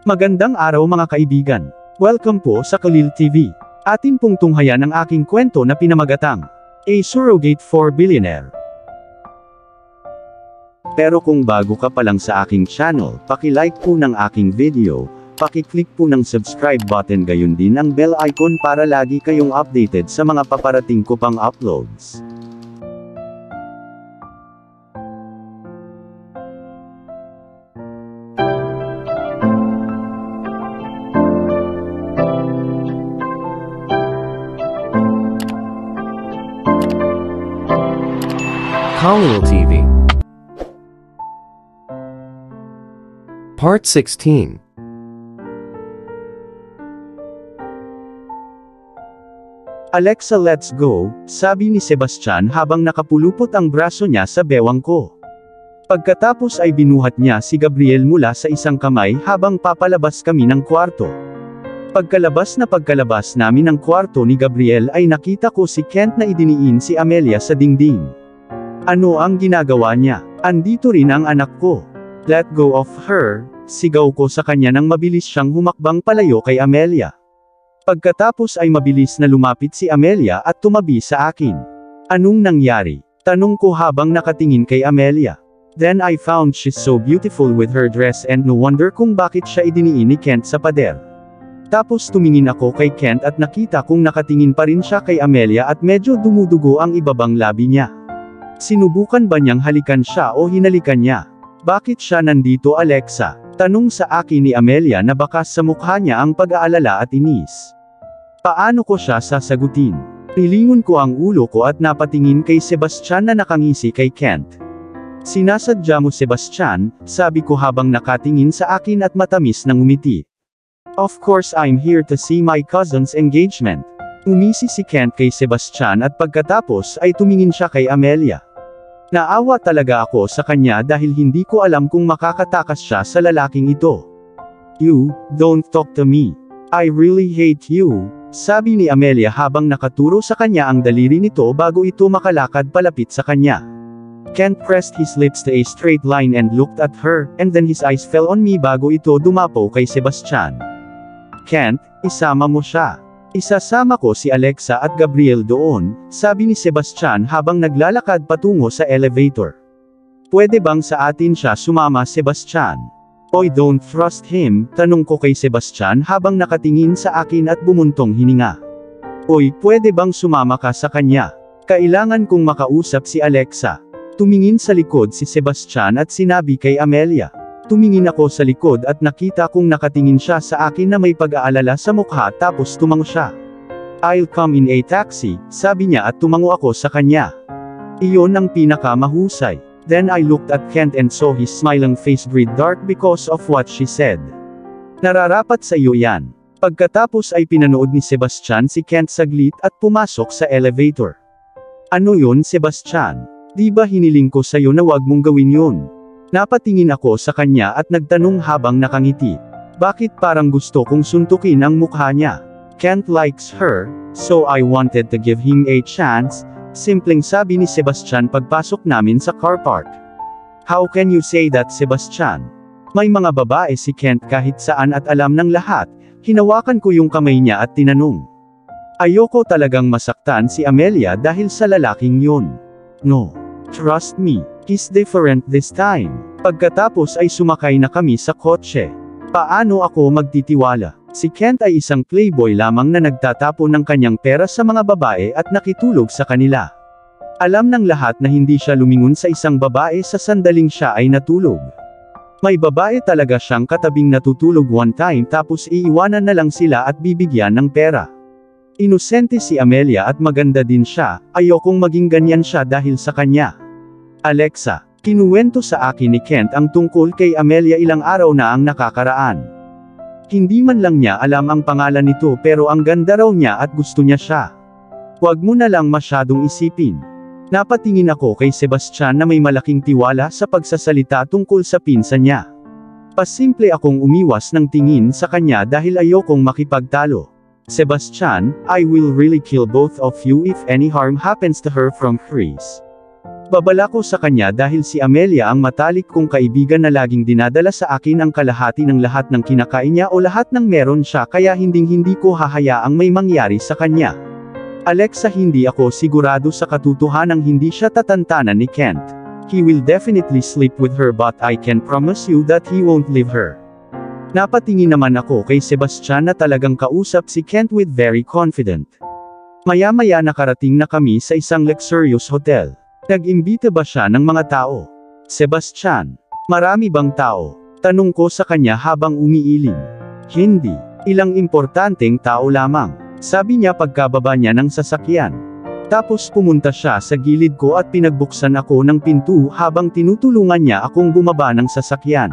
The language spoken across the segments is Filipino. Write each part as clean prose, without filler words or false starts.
Magandang araw mga kaibigan. Welcome po sa Kalil TV. Atin pong tunghayan ang aking kwento na pinamagatang A Surrogate for Billionaire. Pero kung bago ka pa lang sa aking channel, paki-like po ng aking video, paki-click po ng subscribe button gayon din ang bell icon para lagi kayong updated sa mga paparating ko pang uploads. Kalil TV Part 16. Alexa, let's go, sabi ni Sebastian habang nakapulupot ang braso niya sa bewang ko. Pagkatapos ay binuhat niya si Gabriel mula sa isang kamay habang papalabas kami ng kwarto. Pagkalabas namin ng kwarto ni Gabriel ay nakita ko si Kent na idiniin si Amelia sa dingding. Ano ang ginagawa niya? Andito rin ang anak ko. Let go of her, sigaw ko sa kanya nang mabilis siyang humakbang palayo kay Amelia. Pagkatapos ay mabilis na lumapit si Amelia at tumabi sa akin. Anong nangyari? Tanong ko habang nakatingin kay Amelia. Then I found she's so beautiful with her dress and no wonder kung bakit siya idiniin ni Kent sa pader. Tapos tumingin ako kay Kent at nakita kong nakatingin pa rin siya kay Amelia at medyo dumudugo ang ibabang labi niya. Sinubukan ba niyang halikan siya o hinalikan niya? Bakit siya nandito, Alexa? Tanong sa akin ni Amelia na bakas sa mukha niya ang pag-aalala at inis. Paano ko siya sasagutin? Nilingon ko ang ulo ko at napatingin kay Sebastian na nakangisi kay Kent. Sinasadya mo, Sebastian, sabi ko habang nakatingin sa akin at matamis ng umiti. Of course I'm here to see my cousin's engagement. Umisi si Kent kay Sebastian at pagkatapos ay tumingin siya kay Amelia. Naawa talaga ako sa kanya dahil hindi ko alam kung makakatakas siya sa lalaking ito. You, don't talk to me. I really hate you, sabi ni Amelia habang nakaturo sa kanya ang daliri nito bago ito makalakad palapit sa kanya. Kent pressed his lips to a straight line and looked at her, and then his eyes fell on me bago ito dumapo kay Sebastian. Kent, isama mo siya. Isasama ko si Alexa at Gabriel doon, sabi ni Sebastian habang naglalakad patungo sa elevator. Pwede bang sa atin siya sumama, Sebastian? Oy, don't trust him, tanong ko kay Sebastian habang nakatingin sa akin at bumuntong hininga. Oy, pwede bang sumama ka sa kanya? Kailangan kong makausap si Alexa. Tumingin sa likod si Sebastian at sinabi kay Amelia. Tumingin ako sa likod at nakita kong nakatingin siya sa akin na may pag-aalala sa mukha tapos tumango siya. I'll come in a taxi, sabi niya at tumango ako sa kanya. Iyon ang pinakamahusay. Then I looked at Kent and saw his smiling face breathe dark because of what she said. Nararapat sa iyo yan. Pagkatapos ay pinanood ni Sebastian si Kent saglit at pumasok sa elevator. Ano yun, Sebastian? Di ba hiniling ko sa iyo na wag mong gawin yun? Napatingin ako sa kanya at nagtanong habang nakangiti. Bakit parang gusto kong suntukin ang mukha niya? Kent likes her, so I wanted to give him a chance, simpleng sabi ni Sebastian pagpasok namin sa car park. How can you say that, Sebastian? May mga babae si Kent kahit saan at alam ng lahat, hinawakan ko yung kamay niya at tinanong. Ayoko talagang masaktan si Amelia dahil sa lalaking yun. No. Trust me. He's different this time. Pagkatapos ay sumakay na kami sa kotse. Paano ako magtitiwala? Si Kent ay isang playboy lamang na nagtatapo ng kanyang pera sa mga babae at nakitulog sa kanila. Alam ng lahat na hindi siya lumingon sa isang babae sa sandaling siya ay natulog. May babae talaga siyang katabing natutulog one time tapos iiwanan na lang sila at bibigyan ng pera. Inosente si Amelia at maganda din siya, ayokong maging ganyan siya dahil sa kanya. Alexa, kinuwento sa akin ni Kent ang tungkol kay Amelia ilang araw na ang nakakaraan. Hindi man lang niya alam ang pangalan nito pero ang ganda raw niya at gusto niya siya. Huwag mo na lang masyadong isipin. Napatingin ako kay Sebastian na may malaking tiwala sa pagsasalita tungkol sa pinsan niya. Pasimple akong umiwas ng tingin sa kanya dahil ayokong makipagtalo. Sebastian, I will really kill both of you if any harm happens to her from Chris. Babala ko sa kanya dahil si Amelia ang matalik kong kaibigan na laging dinadala sa akin ang kalahati ng lahat ng kinakain niya o lahat ng meron siya kaya hindi ko hahayaang may mangyari sa kanya. Alexa, hindi ako sigurado sa katotohanang hindi siya tatantanan ni Kent. He will definitely sleep with her but I can promise you that he won't leave her. Napatingin naman ako kay Sebastian na talagang kausap si Kent with very confident. Maya-maya nakarating na kami sa isang luxurious hotel. Nag-imbita ba siya ng mga tao? Sebastian, marami bang tao? Tanong ko sa kanya habang umiiling. Hindi, ilang importanteng tao lamang. Sabi niya pagkababa niya ng sasakyan. Tapos pumunta siya sa gilid ko at pinagbuksan ako ng pinto habang tinutulungan niya akong bumaba ng sasakyan.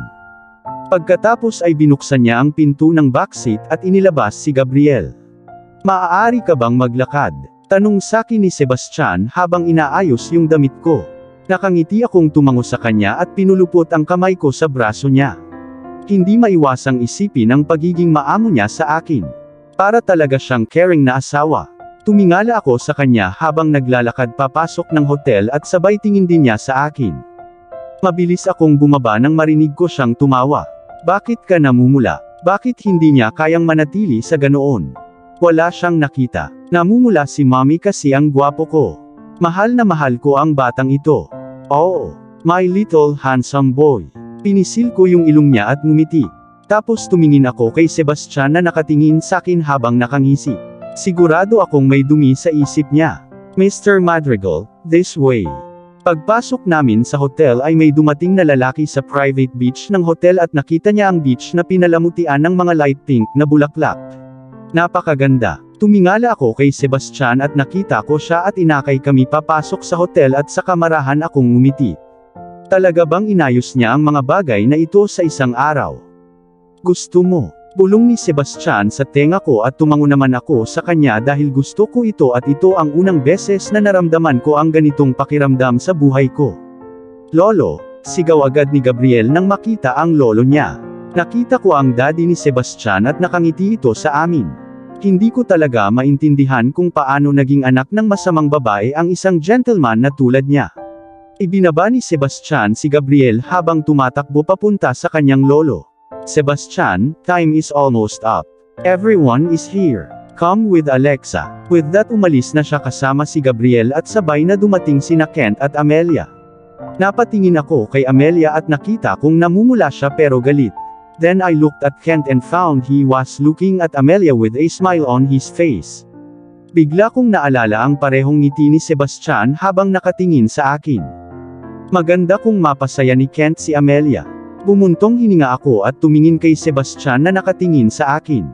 Pagkatapos ay binuksan niya ang pinto ng backseat at inilabas si Gabriel. Maaari ka bang maglakad? Tanong sakin ni Sebastian habang inaayos yung damit ko. Nakangiti akong tumango sa kanya at pinulupot ang kamay ko sa braso niya. Hindi maiwasang isipin ang pagiging maamo niya sa akin. Para talaga siyang caring na asawa. Tumingala ako sa kanya habang naglalakad papasok ng hotel at sabay tingin din niya sa akin. Mabilis akong bumaba nang marinig ko siyang tumawa. Bakit ka namumula? Bakit hindi niya kayang manatili sa ganoon? Wala siyang nakita. Namumula si Mommy kasi ang gwapo ko. Mahal na mahal ko ang batang ito. Oh, my little handsome boy. Pinisil ko yung ilong niya at ngumiti. Tapos tumingin ako kay Sebastian na nakatingin sa akin habang nakangisi. Sigurado akong may dumi sa isip niya. Mr. Madrigal, this way. Pagpasok namin sa hotel ay may dumating na lalaki sa private beach ng hotel at nakita niya ang beach na pinalamutian ng mga light pink na bulaklak. Napakaganda. Tumingala ako kay Sebastian at nakita ko siya at inakay kami papasok sa hotel at sa kamarahan akong ngumiti. Talaga bang inayos niya ang mga bagay na ito sa isang araw? Gusto mo? Bulong ni Sebastian sa tenga ko at tumango naman ako sa kanya dahil gusto ko ito at ito ang unang beses na naramdaman ko ang ganitong pakiramdam sa buhay ko. Lolo, sigaw agad ni Gabriel nang makita ang lolo niya. Nakita ko ang daddy ni Sebastian at nakangiti ito sa amin. Hindi ko talaga maintindihan kung paano naging anak ng masamang babae ang isang gentleman na tulad niya. Ibinaba ni Sebastian si Gabriel habang tumatakbo papunta sa kanyang lolo. Sebastian, time is almost up. Everyone is here. Come with Alexa. With that umalis na siya kasama si Gabriel at sabay na dumating sina Kent at Amelia. Napatingin ako kay Amelia at nakita kong namumula siya pero galit. Then I looked at Kent and found he was looking at Amelia with a smile on his face. Bigla kong naalala ang parehong ngiti ni Sebastian habang nakatingin sa akin. Maganda kong mapasaya ni Kent si Amelia. Bumuntong hininga ako at tumingin kay Sebastian na nakatingin sa akin.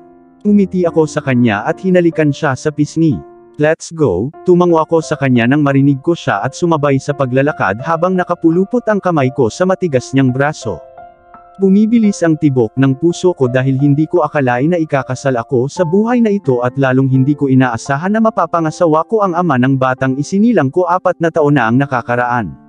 Umiti ako sa kanya at hinalikan siya sa pisngi. Let's go, tumango ako sa kanya nang marinig ko siya at sumabay sa paglalakad habang nakapulupot ang kamay ko sa matigas niyang braso. Bumibilis ang tibok ng puso ko dahil hindi ko akalain na ikakasal ako sa buhay na ito at lalong hindi ko inaasahan na mapapangasawa ko ang ama ng batang isinilang ko 4 na taon na ang nakakaraan.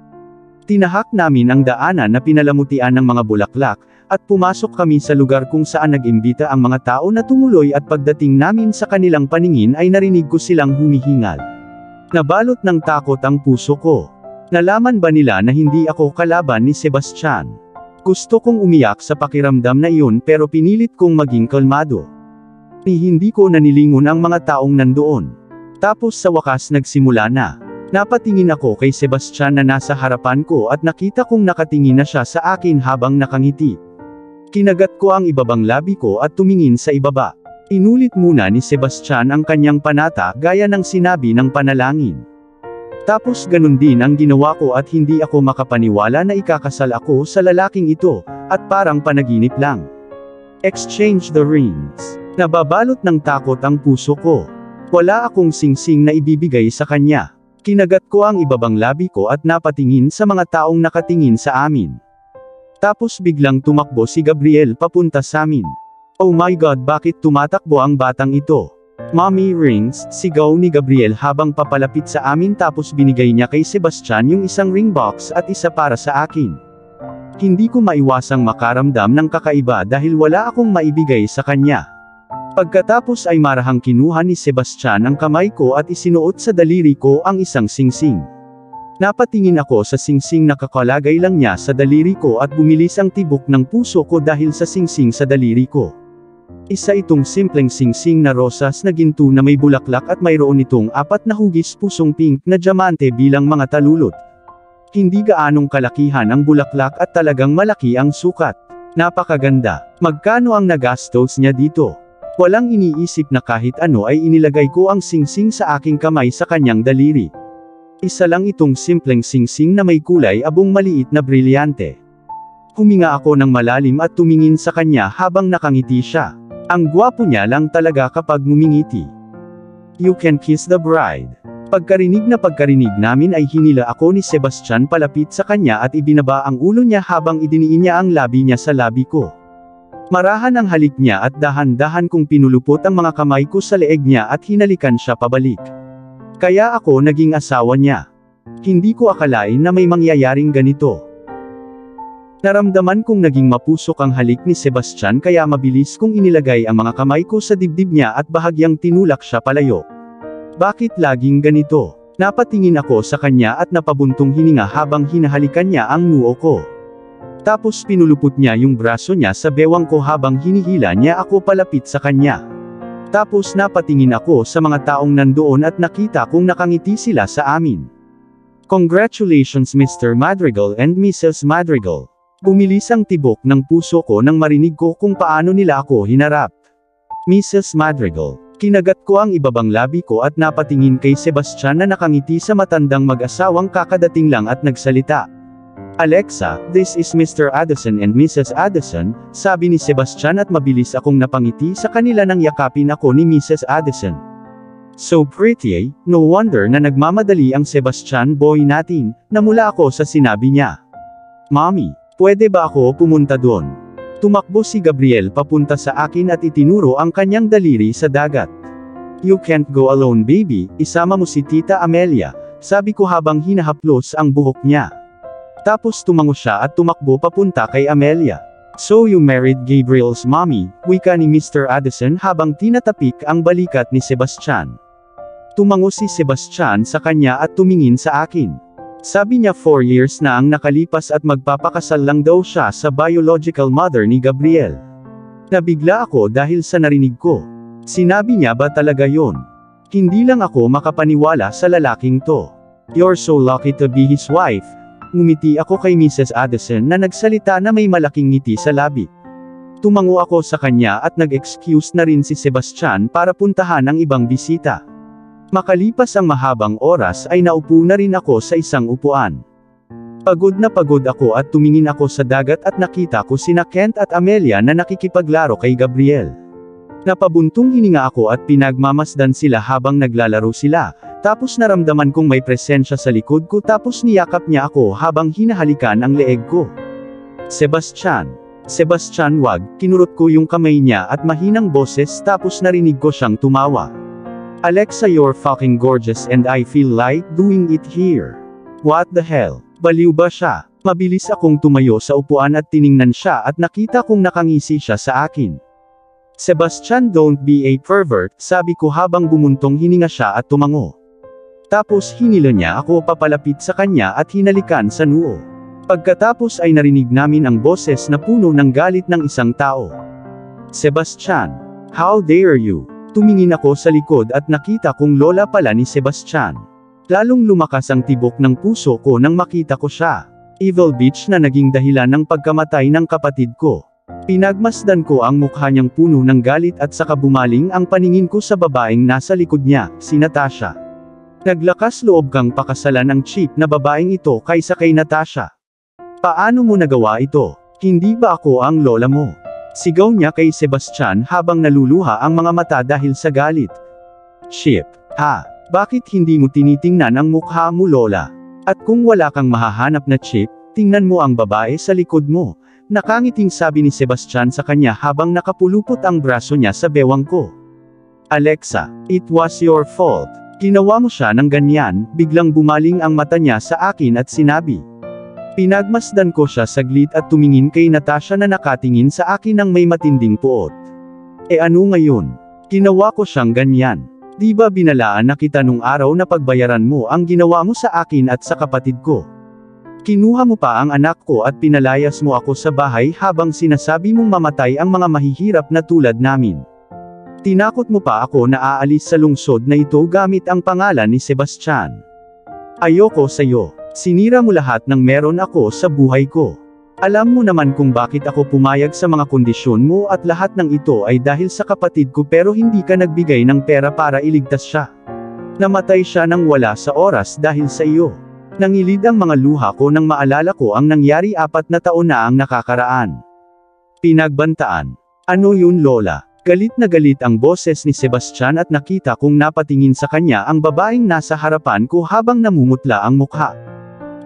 Tinahak namin ang daanan na pinalamutian ng mga bulaklak, at pumasok kami sa lugar kung saan nag-imbita ang mga tao na tumuloy at pagdating namin sa kanilang paningin ay narinig ko silang humihingal. Nabalot ng takot ang puso ko. Nalaman ba nila na hindi ako kalaban ni Sebastian? Gusto kong umiyak sa pakiramdam na iyon pero pinilit kong maging kalmado. Hindi ko nanilingon ang mga taong nandoon. Tapos sa wakas nagsimula na. Napatingin ako kay Sebastian na nasa harapan ko at nakita kong nakatingin na siya sa akin habang nakangiti. Kinagat ko ang ibabang labi ko at tumingin sa ibaba. Inulit muna ni Sebastian ang kanyang panata gaya ng sinabi ng panalangin. Tapos ganun din ang ginawa ko at hindi ako makapaniwala na ikakasal ako sa lalaking ito, at parang panaginip lang. Exchange the rings. Nababalot ng takot ang puso ko. Wala akong singsing na ibibigay sa kanya. Kinagat ko ang ibabang labi ko at napatingin sa mga taong nakatingin sa amin. Tapos biglang tumakbo si Gabriel papunta sa amin. Oh my God, bakit tumatakbo ang batang ito? Mommy rings, sigaw ni Gabriel habang papalapit sa amin tapos binigay niya kay Sebastian yung isang ring box at isa para sa akin. Hindi ko maiwasang makaramdam ng kakaiba dahil wala akong maibigay sa kanya. Pagkatapos ay marahang kinuha ni Sebastian ang kamay ko at isinuot sa daliri ko ang isang singsing. Napatingin ako sa singsing na kakalagay lang niya sa daliri ko at bumilis ang tibok ng puso ko dahil sa singsing sa daliri ko. Isa itong simpleng singsing na rosas na ginto na may bulaklak at mayroon itong 4 na hugis pusong pink na diamante bilang mga talulot. Hindi gaanong kalakihan ang bulaklak at talagang malaki ang sukat. Napakaganda. Magkano ang nagastos niya dito? Walang iniisip na kahit ano ay inilagay ko ang singsing sa aking kamay sa kanyang daliri. Isa lang itong simpleng singsing na may kulay abong maliit na brilyante. Huminga ako ng malalim at tumingin sa kanya habang nakangiti siya. Ang gwapo niya lang talaga kapag ngumingiti. You can kiss the bride. Pagkarinig namin ay hinila ako ni Sebastian palapit sa kanya at ibinaba ang ulo niya habang idiniin niya ang labi niya sa labi ko. Marahan ang halik niya at dahan-dahan kong pinulupot ang mga kamay ko sa leeg niya at hinalikan siya pabalik. Kaya ako naging asawa niya. Hindi ko akalain na may mangyayaring ganito. Naramdaman kong naging mapusok ang halik ni Sebastian kaya mabilis kong inilagay ang mga kamay ko sa dibdib niya at bahagyang tinulak siya palayo. Bakit laging ganito? Napatingin ako sa kanya at napabuntong hininga habang hinahalikan niya ang noo ko. Tapos pinulupot niya yung braso niya sa bewang ko habang hinihila niya ako palapit sa kanya. Tapos napatingin ako sa mga taong nandoon at nakita kong nakangiti sila sa amin. Congratulations Mr. Madrigal and Mrs. Madrigal. Bumilis ang tibok ng puso ko nang marinig ko kung paano nila ako hinarap. Mrs. Madrigal. Kinagat ko ang ibabang labi ko at napatingin kay Sebastian na nakangiti sa matandang mag-asawang kakadating lang at nagsalita. Alexa, this is Mr. Addison and Mrs. Addison, sabi ni Sebastian at mabilis akong napangiti sa kanila nang yakapin ako ni Mrs. Addison. So pretty, no wonder na nagmamadali ang Sebastian boy natin, namula ako sa sinabi niya. Mommy, pwede ba ako pumunta doon? Tumakbo si Gabriel papunta sa akin at itinuro ang kanyang daliri sa dagat. You can't go alone baby, isama mo si Tita Amelia, sabi ko habang hinahaplos ang buhok niya. Tapos tumango siya at tumakbo papunta kay Amelia. So you married Gabriel's mommy, wika ni Mr. Addison habang tinatapik ang balikat ni Sebastian. Tumango si Sebastian sa kanya at tumingin sa akin. Sabi niya 4 years na ang nakalipas at magpapakasal lang daw siya sa biological mother ni Gabriel. Nabigla ako dahil sa narinig ko. Sinabi niya ba talaga yon? Hindi lang ako makapaniwala sa lalaking to. You're so lucky to be his wife. Ngumiti ako kay Mrs. Addison na nagsalita na may malaking ngiti sa labi. Tumango ako sa kanya at nag-excuse na rin si Sebastian para puntahan ang ibang bisita. Makalipas ang mahabang oras ay naupo na rin ako sa isang upuan. Pagod na pagod ako at tumingin ako sa dagat at nakita ko sina Kent at Amelia na nakikipaglaro kay Gabriel. Napabuntong hininga ako at pinagmamasdan sila habang naglalaro sila. Tapos naramdaman kong may presensya sa likod ko tapos niyakap niya ako habang hinahalikan ang leeg ko. Sebastian. Sebastian wag, kinurot ko yung kamay niya at mahinang boses tapos narinig ko siyang tumawa. Alexa you're fucking gorgeous and I feel like doing it here. What the hell? Baliw ba siya? Mabilis akong tumayo sa upuan at tiningnan siya at nakita kong nakangisi siya sa akin. Sebastian don't be a pervert, sabi ko habang bumuntong hininga siya at tumango. Tapos hinila niya ako papalapit sa kanya at hinalikan sa noo. Pagkatapos ay narinig namin ang boses na puno ng galit ng isang tao. Sebastian, how dare you? Tumingin ako sa likod at nakita kong lola pala ni Sebastian. Lalong lumakas ang tibok ng puso ko nang makita ko siya. Evil bitch na naging dahilan ng pagkamatay ng kapatid ko. Pinagmasdan ko ang mukha niyang puno ng galit at saka bumaling ang paningin ko sa babaeng nasa likod niya, si Natasha. Naglakas loob kang pakasalan ang cheap na babaeng ito kaysa kay Natasha. Paano mo nagawa ito? Hindi ba ako ang lola mo? Sigaw niya kay Sebastian habang naluluha ang mga mata dahil sa galit. Cheap, ha? Bakit hindi mo tinitingnan ang mukha mo lola? At kung wala kang mahahanap na cheap, tingnan mo ang babae sa likod mo. Nakangiting sabi ni Sebastian sa kanya habang nakapulupot ang braso niya sa bewang ko. Alexa, it was your fault. Ginawa mo siya ng ganyan, biglang bumaling ang mata niya sa akin at sinabi. Pinagmasdan ko siya saglit at tumingin kay Natasha na nakatingin sa akin ng may matinding puot. E ano ngayon? Ginawa ko siyang ganyan. Di ba binalaan na kita nung araw na pagbayaran mo ang ginawa mo sa akin at sa kapatid ko? Kinuha mo pa ang anak ko at pinalayas mo ako sa bahay habang sinasabi mong mamatay ang mga mahihirap na tulad namin. Tinakot mo pa ako na aalis sa lungsod na ito gamit ang pangalan ni Sebastian. Ayoko sa'yo. Sinira mo lahat ng meron ako sa buhay ko. Alam mo naman kung bakit ako pumayag sa mga kondisyon mo at lahat ng ito ay dahil sa kapatid ko pero hindi ka nagbigay ng pera para iligtas siya. Namatay siya nang wala sa oras dahil sa iyo. Nangilid ang mga luha ko nang maalala ko ang nangyari 4 na taon na ang nakakaraan. Pinagbantaan. Ano yun Lola? Galit na galit ang boses ni Sebastian at nakita kong napatingin sa kanya ang babaeng nasa harapan ko habang namumutla ang mukha.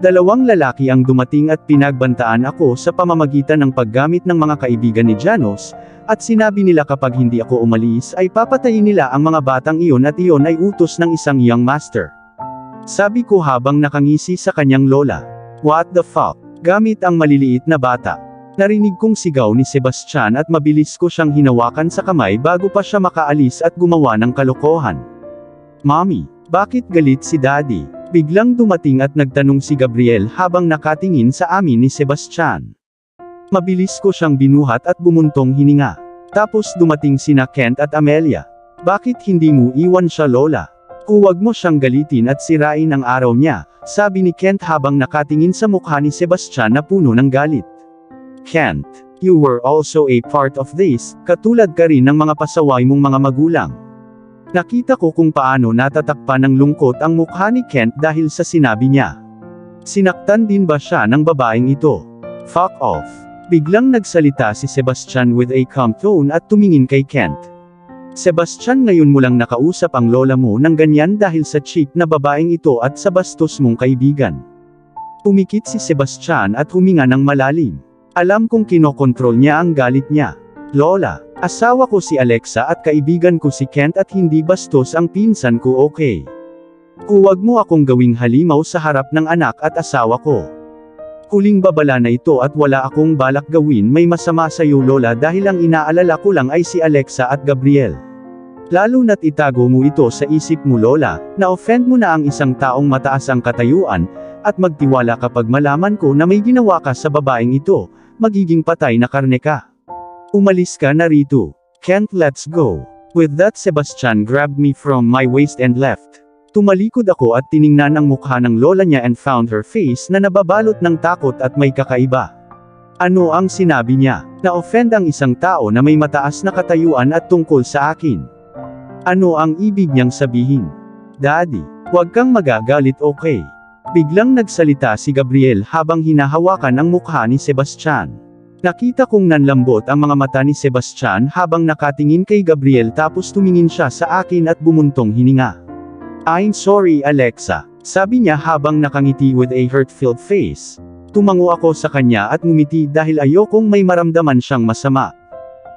2 lalaki ang dumating at pinagbantaan ako sa pamamagitan ng paggamit ng mga kaibigan ni Janos, at sinabi nila kapag hindi ako umalis ay papatayin nila ang mga batang iyon at iyon ay utos ng isang young master. Sabi ko habang nakangisi sa kanyang lola. What the fuck? Gamit ang maliliit na bata. Narinig kong sigaw ni Sebastian at mabilis ko siyang hinawakan sa kamay bago pa siya makaalis at gumawa ng kalokohan. Mommy, bakit galit si Daddy? Biglang dumating at nagtanong si Gabriel habang nakatingin sa amin ni Sebastian. Mabilis ko siyang binuhat at bumuntong hininga. Tapos dumating sina Kent at Amelia. Bakit hindi mo iwan siya Lola? Huwag mo siyang galitin at sirain ang araw niya, sabi ni Kent habang nakatingin sa mukha ni Sebastian na puno ng galit. Kent, you were also a part of this, katulad ka rin ng mga pasaway mong mga magulang. Nakita ko kung paano natatakpan ng lungkot ang mukha ni Kent dahil sa sinabi niya. Sinaktan din ba siya ng babaeng ito? Fuck off. Biglang nagsalita si Sebastian with a calm tone at tumingin kay Kent. Sebastian, ngayon mo lang nakausap ang lola mo ng ganyan dahil sa cheap na babaeng ito at sa bastos mong kaibigan. Pumikit si Sebastian at huminga ng malalim. Alam kong kinokontrol niya ang galit niya. Lola, asawa ko si Alexa at kaibigan ko si Kent at hindi bastos ang pinsan ko, okay? Huwag mo akong gawing halimaw sa harap ng anak at asawa ko. Huling babala na ito at wala akong balak gawin may masama sa iyo Lola dahil ang inaalala ko lang ay si Alexa at Gabriel. Lalo na't itago mo ito sa isip mo Lola, na-offend mo na ang isang taong mataas ang katayuan, at magtiwala kapag malaman ko na may ginawa ka sa babaeng ito, magiging patay na karne ka. Umalis ka na rito. Kent, let's go. With that Sebastian grabbed me from my waist and left. Tumalikod ako at tiningnan ang mukha ng lola niya and found her face na nababalot ng takot at may kakaiba. Ano ang sinabi niya? Na-offend ang isang tao na may mataas na katayuan at tungkol sa akin. Ano ang ibig niyang sabihin? Daddy, huwag kang magagalit, okay? Biglang nagsalita si Gabriel habang hinahawakan ang mukha ni Sebastian. Nakita kong nanlambot ang mga mata ni Sebastian habang nakatingin kay Gabriel tapos tumingin siya sa akin at bumuntong hininga. I'm sorry Alexa, sabi niya habang nakangiti with a hurt-filled face. Tumango ako sa kanya at ngumiti dahil ayokong may maramdaman siyang masama.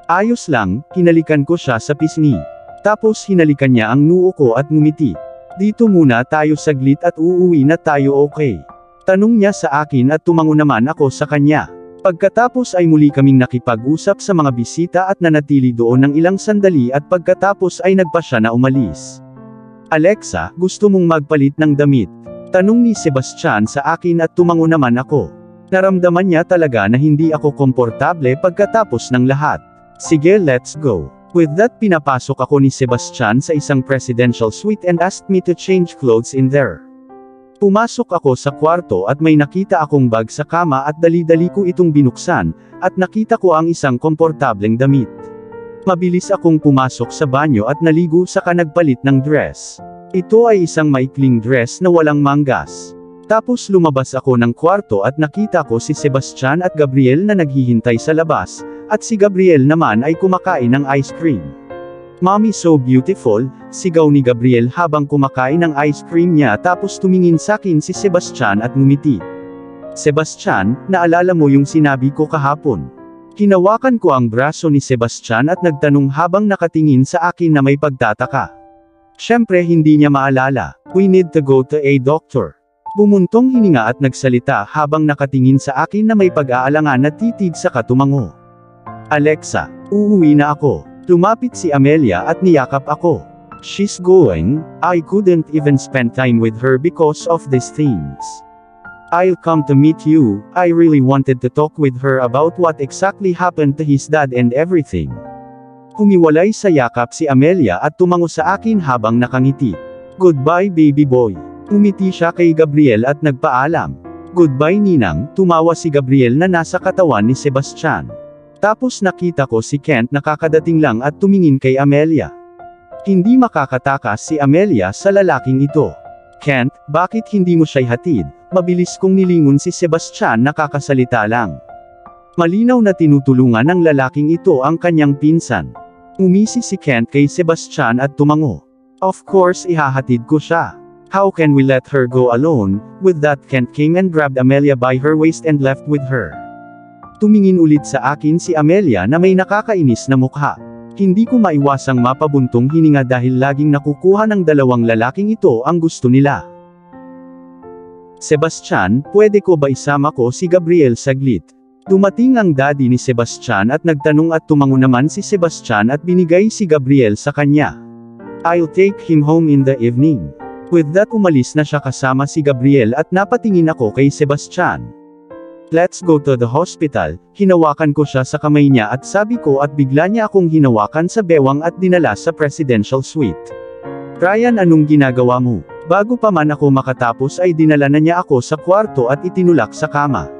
Ayos lang, hinalikan ko siya sa pisngi. Tapos hinalikan niya ang noo ko at ngumiti. Dito muna tayo saglit at uuwi na tayo, okay? Tanong niya sa akin at tumango naman ako sa kanya. Pagkatapos ay muli kaming nakipag-usap sa mga bisita at nanatili doon ng ilang sandali at pagkatapos ay nagpa siya na umalis. Alexa, gusto mong magpalit ng damit? Tanong ni Sebastian sa akin at tumango naman ako. Naramdaman niya talaga na hindi ako komportable pagkatapos ng lahat. Sige, let's go. With that pinapasok ako ni Sebastian sa isang presidential suite and asked me to change clothes in there. Pumasok ako sa kwarto at may nakita akong bag sa kama at dali-dali ko itong binuksan, at nakita ko ang isang komportableng damit. Mabilis akong pumasok sa banyo at naligo saka nagpalit ng dress. Ito ay isang maikling dress na walang manggas. Tapos lumabas ako ng kwarto at nakita ko si Sebastian at Gabriel na naghihintay sa labas, at si Gabriel naman ay kumakain ng ice cream. Mommy so beautiful, sigaw ni Gabriel habang kumakain ng ice cream niya tapos tumingin sa akin si Sebastian at ngumiti. Sebastian, naalala mo yung sinabi ko kahapon? Hinawakan ko ang braso ni Sebastian at nagtanong habang nakatingin sa akin na may pagtataka. Siyempre hindi niya maalala. We need to go to a doctor. Bumuntong hininga at nagsalita habang nakatingin sa akin na may pag-aalangan na titig sa katumango. Alexa, uuwi na ako. Lumapit si Amelia at niyakap ako. She's going, I couldn't even spend time with her because of these things. I'll come to meet you, I really wanted to talk with her about what exactly happened to his dad and everything. Humiwalay sa yakap si Amelia at tumango sa akin habang nakangiti. Goodbye baby boy. Umiti siya kay Gabriel at nagpaalam. Goodbye ninang, tumawa si Gabriel na nasa katawan ni Sebastian. Tapos nakita ko si Kent na kakadating lang at tumingin kay Amelia. Hindi makakatakas si Amelia sa lalaking ito. Kent, bakit hindi mo siya ihatid? Mabilis kong nilingon si Sebastian na kakasalita lang. Malinaw na tinutulungan ng lalaking ito ang kanyang pinsan. Umisi si Kent kay Sebastian at tumango. Of course ihahatid ko siya. How can we let her go alone? With that Kent came and grabbed Amelia by her waist and left with her. Tumingin ulit sa akin si Amelia na may nakakainis na mukha. Hindi ko maiwasang mapabuntong hininga dahil laging nakukuha ng dalawang lalaking ito ang gusto nila. Sebastian, pwede ko ba isama ko si Gabriel saglit? Dumating ang daddy ni Sebastian at nagtanong at tumango naman si Sebastian at binigay si Gabriel sa kanya. I'll take him home in the evening. With that umalis na siya kasama si Gabriel at napatingin ako kay Sebastian. Let's go to the hospital. Hinawakan ko siya sa kamay niya at sabi ko at bigla niya akong hinawakan sa bewang at dinala sa presidential suite. Ryan, anong ginagawa mo? Bago pa man ako makatapos ay dinala na niya ako sa kwarto at itinulak sa kama.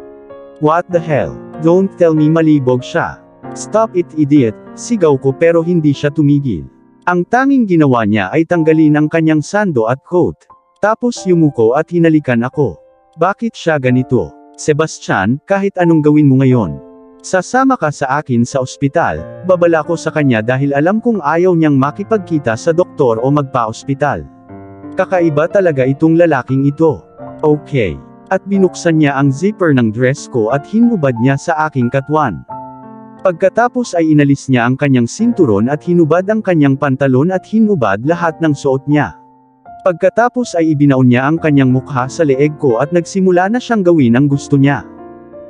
What the hell? Don't tell me malibog siya. Stop it idiot, sigaw ko pero hindi siya tumigil. Ang tanging ginawa niya ay tanggalin ang kanyang sando at coat. Tapos yumuko at hinalikan ako. Bakit siya ganito? Sebastian, kahit anong gawin mo ngayon. Sasama ka sa akin sa ospital, babala ko sa kanya dahil alam kong ayaw niyang makipagkita sa doktor o magpa-ospital. Kakaiba talaga itong lalaking ito. Okay. At binuksan niya ang zipper ng dress ko at hinubad niya sa aking katwan. Pagkatapos ay inalis niya ang kanyang sinturon at hinubad ang kanyang pantalon at hinubad lahat ng suot niya. Pagkatapos ay ibinaon niya ang kanyang mukha sa leeg ko at nagsimula na siyang gawin ang gusto niya.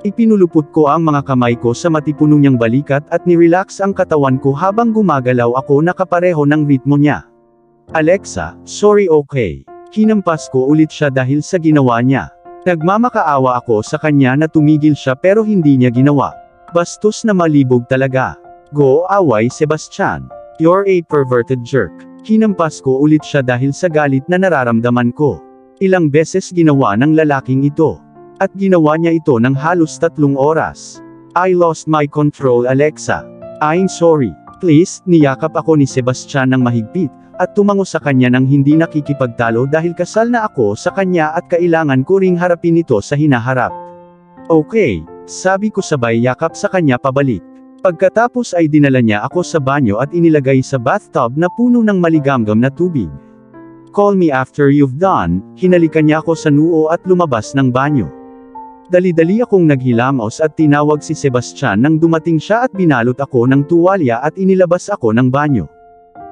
Ipinulupot ko ang mga kamay ko sa matipuno niyang balikat at nirelax ang katawan ko habang gumagalaw ako na kapareho ng ritmo niya. Alexa, sorry okay. Hinampas ko ulit siya dahil sa ginawa niya. Nagmamakaawa ako sa kanya na tumigil siya pero hindi niya ginawa. Bastos na malibog talaga. Go away Sebastian. You're a perverted jerk. Hinampas ko ulit siya dahil sa galit na nararamdaman ko. Ilang beses ginawa ng lalaking ito. At ginawa niya ito ng halos 3 oras. I lost my control Alexa. I'm sorry. Please, niyakap ako ni Sebastian ng mahigpit, at tumango sa kanya ng hindi nakikipagtalo dahil kasal na ako sa kanya at kailangan ko ring harapin ito sa hinaharap. Okay, sabi ko sabay yakap sa kanya pabalik. Pagkatapos ay dinala niya ako sa banyo at inilagay sa bathtub na puno ng maligamgam na tubig. Call me after you've done, hinalikan niya ako sa noo at lumabas ng banyo. Dali-dali akong naghilamos at tinawag si Sebastian nang dumating siya at binalot ako ng tuwalya at inilabas ako ng banyo.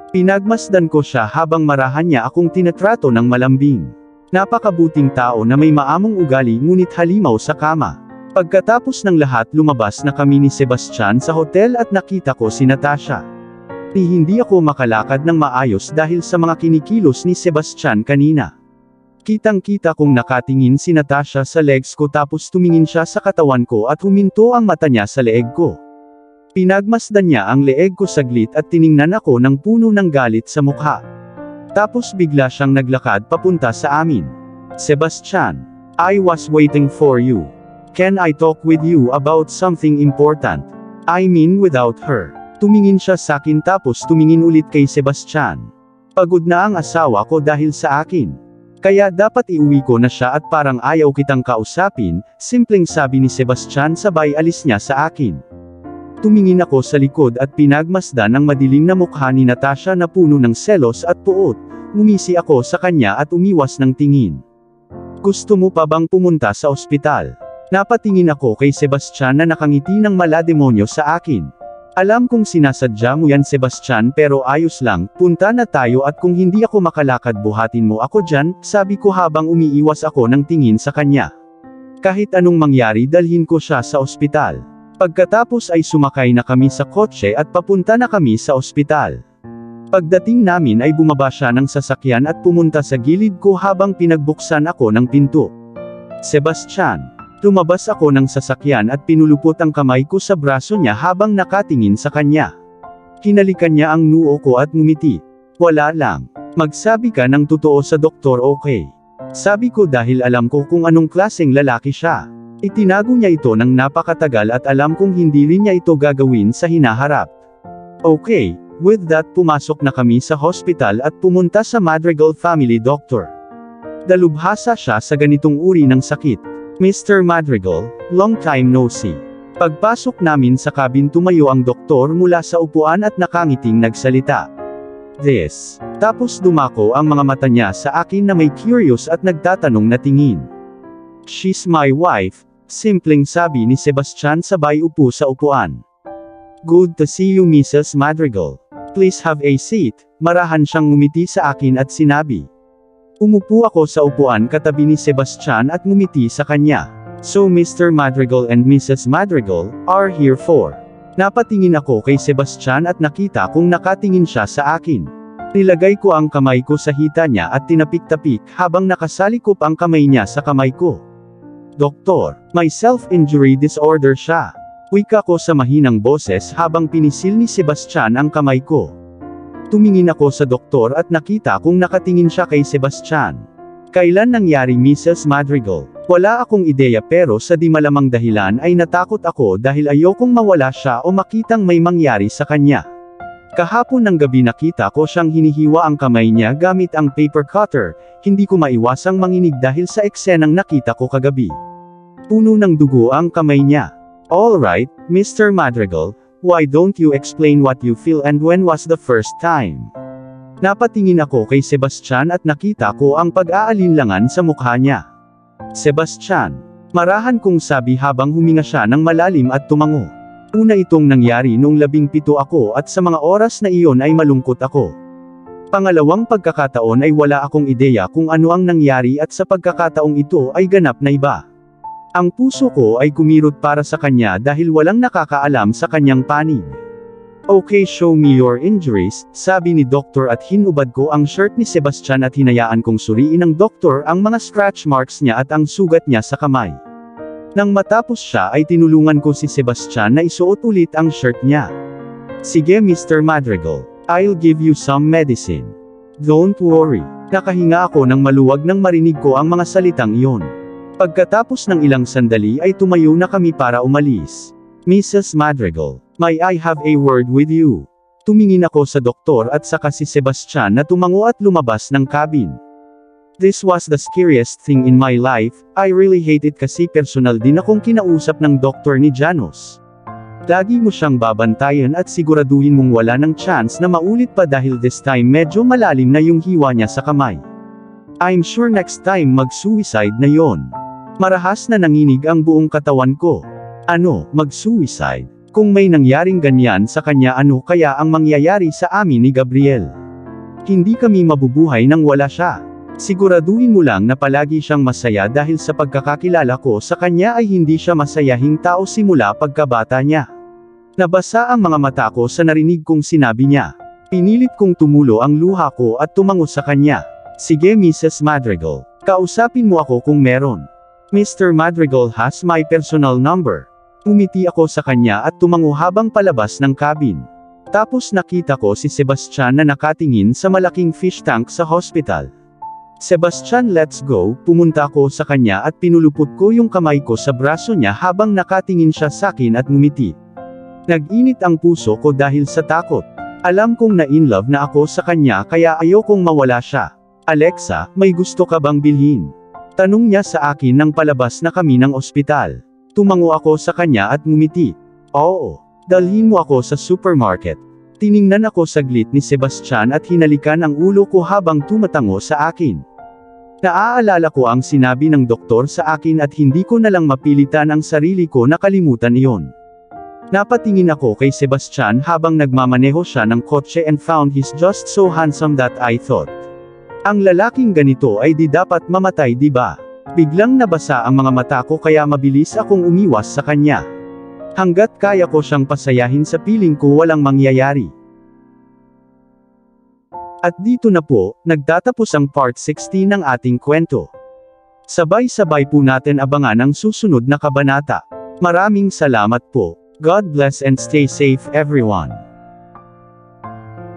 Pinagmasdan ko siya habang marahan niya akong tinatrato ng malambing. Napakabuting tao na may maamong ugali ngunit halimaw sa kama. Pagkatapos ng lahat lumabas na kami ni Sebastian sa hotel at nakita ko si Natasha. Hindi ako makalakad ng maayos dahil sa mga kinikilos ni Sebastian kanina. Kitang-kita kong nakatingin si Natasha sa legs ko tapos tumingin siya sa katawan ko at huminto ang mata niya sa leeg ko. Pinagmasdan niya ang leeg ko saglit at tiningnan ako ng puno ng galit sa mukha. Tapos bigla siyang naglakad papunta sa amin. Sebastian, I was waiting for you. Can I talk with you about something important? I mean without her. Tumingin siya sa akin tapos tumingin ulit kay Sebastian. Pagod na ang asawa ko dahil sa akin. Kaya dapat iuwi ko na siya at parang ayaw kitang kausapin, simpleng sabi ni Sebastian sabay alis niya sa akin. Tumingin ako sa likod at pinagmasdan ang madilim na mukha ni Natasha na puno ng selos at puot. Ngumisi ako sa kanya at umiwas ng tingin. Gusto mo pa bang pumunta sa ospital? Napatingin ako kay Sebastian na nakangiti ng malademonyo sa akin. Alam kong sinasadya mo yan Sebastian pero ayos lang, punta na tayo at kung hindi ako makalakad buhatin mo ako dyan, sabi ko habang umiiwas ako ng tingin sa kanya. Kahit anong mangyari dalhin ko siya sa ospital. Pagkatapos ay sumakay na kami sa kotse at papunta na kami sa ospital. Pagdating namin ay bumaba siya ng sasakyan at pumunta sa gilid ko habang pinagbuksan ako ng pinto. Sebastian. Lumabas ako ng sasakyan at pinulupot ang kamay ko sa braso niya habang nakatingin sa kanya. Hinalikan niya ang noo ko at ngumiti. Wala lang. Magsabi ka ng totoo sa doktor, okay? Sabi ko dahil alam ko kung anong klaseng lalaki siya. Itinago niya ito ng napakatagal at alam kong hindi rin niya ito gagawin sa hinaharap. Okay, with that pumasok na kami sa hospital at pumunta sa Madrigal Family Doctor. Dalubhasa siya sa ganitong uri ng sakit. Mr. Madrigal, long time no see. Pagpasok namin sa cabin tumayo ang doktor mula sa upuan at nakangiting nagsalita. This. Tapos dumako ang mga mata niya sa akin na may curious at nagtatanong na tingin. She's my wife, simpleng sabi ni Sebastian sabay upo sa upuan. Good to see you Mrs. Madrigal. Please have a seat, marahan siyang ngumiti sa akin at sinabi. Umupo ako sa upuan katabi ni Sebastian at ngumiti sa kanya. So Mr. Madrigal and Mrs. Madrigal are here for. Napatingin ako kay Sebastian at nakita kong nakatingin siya sa akin. Nilagay ko ang kamay ko sa hita niya at tinapik-tapik habang nakasalikop ang kamay niya sa kamay ko. Doktor, may self-injury disorder siya. Wika ko sa mahinang boses habang pinisil ni Sebastian ang kamay ko. Tumingin ako sa doktor at nakita kong nakatingin siya kay Sebastian. Kailan nangyari Mrs. Madrigal? Wala akong ideya pero sa di malamang dahilan ay natakot ako dahil ayokong mawala siya o makitang may mangyari sa kanya. Kahapon ng gabi nakita ko siyang hinihiwa ang kamay niya gamit ang paper cutter, hindi ko maiwasang manginig dahil sa eksenang nakita ko kagabi. Puno ng dugo ang kamay niya. Alright, Mr. Madrigal. Why don't you explain what you feel and when was the first time? Napatingin ako kay Sebastian at nakita ko ang pag-aalinlangan sa mukha niya. Sebastian. Marahan kong sabi habang huminga siya ng malalim at tumango. Una itong nangyari noong 17 ako at sa mga oras na iyon ay malungkot ako. Pangalawang pagkakataon ay wala akong ideya kung ano ang nangyari at sa pagkakataong ito ay ganap na iba. Ang puso ko ay kumirot para sa kanya dahil walang nakakaalam sa kanyang panig. Okay, show me your injuries, sabi ni doktor at hinubad ko ang shirt ni Sebastian at hinayaan kong suriin ng doktor ang mga scratch marks niya at ang sugat niya sa kamay. Nang matapos siya ay tinulungan ko si Sebastian na isuot ulit ang shirt niya. Sige Mr. Madrigal, I'll give you some medicine. Don't worry. Nakahinga ako nang maluwag nang marinig ko ang mga salitang iyon. Pagkatapos ng ilang sandali ay tumayo na kami para umalis. Mrs. Madrigal, may I have a word with you? Tumingin ako sa doktor at saka si Sebastian na tumango at lumabas ng cabin. This was the scariest thing in my life, I really hate it kasi personal din akong kinausap ng doktor ni Janos. Lagi mo siyang babantayan at siguraduhin mong wala ng chance na maulit pa dahil this time medyo malalim na yung hiwa niya sa kamay. I'm sure next time mag-suicide na yon. Marahas na nanginig ang buong katawan ko. Ano, mag-suicide? Kung may nangyaring ganyan sa kanya ano kaya ang mangyayari sa amin ni Gabriel? Hindi kami mabubuhay nang wala siya. Siguraduhin mo lang na palagi siyang masaya dahil sa pagkakakilala ko sa kanya ay hindi siya masayahing tao simula pagkabata niya. Nabasa ang mga mata ko sa narinig kong sinabi niya. Pinilit kong tumulo ang luha ko at tumango sa kanya. Sige Mrs. Madrigal, kausapin mo ako kung meron. Mr. Madrigal has my personal number. Umiti ako sa kanya at tumango habang palabas ng cabin. Tapos nakita ko si Sebastian na nakatingin sa malaking fish tank sa hospital. Sebastian, let's go, pumunta ako sa kanya at pinulupot ko yung kamay ko sa braso niya habang nakatingin siya sa akin at ngumiti. Nag-init ang puso ko dahil sa takot. Alam kong na-inlove na ako sa kanya kaya ayokong mawala siya. Alexa, may gusto ka bang bilhin? Tanong niya sa akin nang palabas na kami ng ospital. Tumango ako sa kanya at ngumiti. Oo, dalhin mo ako sa supermarket. Tiningnan ako saglit ni Sebastian at hinalikan ang ulo ko habang tumatango sa akin. Naaalala ko ang sinabi ng doktor sa akin at hindi ko na lang mapilitan ang sarili ko na kalimutan iyon. Napatingin ako kay Sebastian habang nagmamaneho siya ng kotse and found he's just so handsome that I thought. Ang lalaking ganito ay di dapat mamatay di ba? Biglang nabasa ang mga mata ko kaya mabilis akong umiwas sa kanya. Hanggat kaya ko siyang pasayahin sa piling ko walang mangyayari. At dito na po, nagtatapos ang part 16 ng ating kwento. Sabay-sabay po natin abangan ang susunod na kabanata. Maraming salamat po. God bless and stay safe everyone.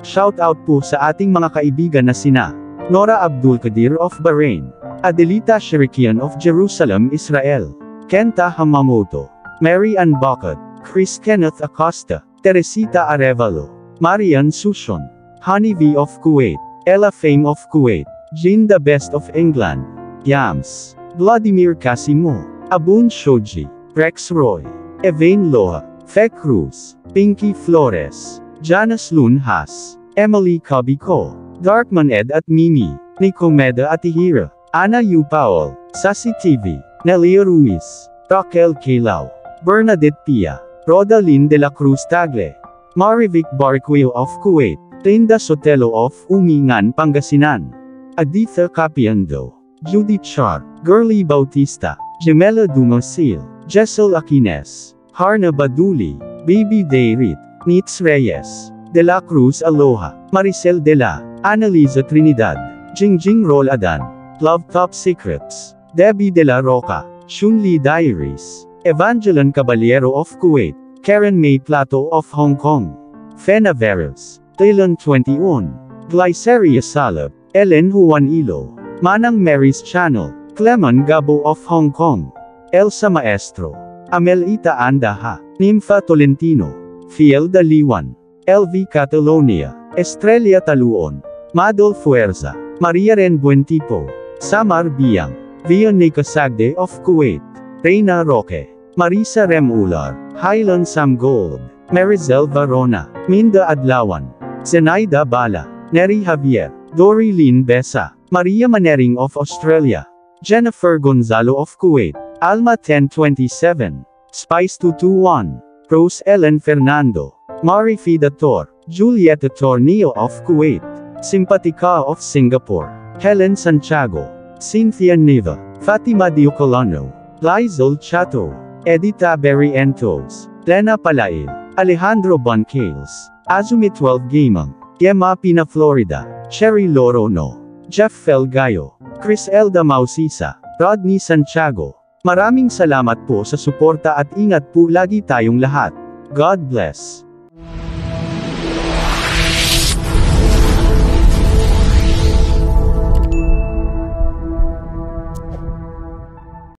Shout out po sa ating mga kaibigan na sina Nora Abdulkadir of Bahrain, Adelita Shirikian of Jerusalem, Israel, Kenta Hamamoto, Mary Ann Bakat, Chris Kenneth Acosta, Teresita Arevalo, Marian Sushon, Honey V of Kuwait, Ella Fame of Kuwait, Jean the Best of England, Yams, Vladimir Casimo, Abun Shoji, Rex Roy, Evain Loha, Fe Cruz, Pinky Flores, Janice Lunhas, Emily Cabico, Darkman Ed at Mimi, Nicomeda Atihira, Ana U. Paul, Sassy TV, Nelia Ruiz, Raquel Kilao, Bernadette Pia, Rodalyn de la Cruz Tagle, Marivic Barquio of Kuwait, Linda Sotelo of Umingan, Pangasinan, Aditha Capiando, Judy Char, Girly Bautista, Gemela Dumasil, Jessel Aquines, Harna Baduli, Baby Dayrit, Nitz Reyes, De La Cruz Aloha, Maricel De La, Annalisa Trinidad, Jingjing Roladan, Love Top Secrets, Debbie De La Roca, Shunli Diaries, Evangeline Caballero of Kuwait, Karen May Plato of Hong Kong, Fena Veras, Taylon 21, Glyceria Salab, Ellen Juanilo, Manang Mary's Channel, Clemon Gabo of Hong Kong, Elsa Maestro, Amelita Andaha, Nympha Tolentino, Fiel Daliwan, LV Catalonia, Estrella Taluon, Madol Fuerza, Maria Ren Buentipo, Samar Biang, Vianney Casagde of Kuwait, Reina Roque, Marisa Rem Ular, Highland Sam Gold, Marizel Varona, Minda Adlawan, Zenaida Bala, Neri Javier, Dory Lynn Besa, Maria Manering of Australia, Jennifer Gonzalo of Kuwait, Alma 1027, Spice 221, Rose Ellen Fernando, Mari Fidator, Julieta Tornillo of Kuwait, Simpatica of Singapore, Helen Santiago, Cynthia Neva, Fatima Diocolano, Lizel Chato, Edita Berrientos, Lena Palail, Alejandro Boncales, Azumi 12 Gamang, Gemma Pina Florida, Cherry Lorono, Jeff Felgayo, Chris Elda Mausisa, Rodney Santiago. Maraming salamat po sa suporta at ingat po lagi tayong lahat. God bless.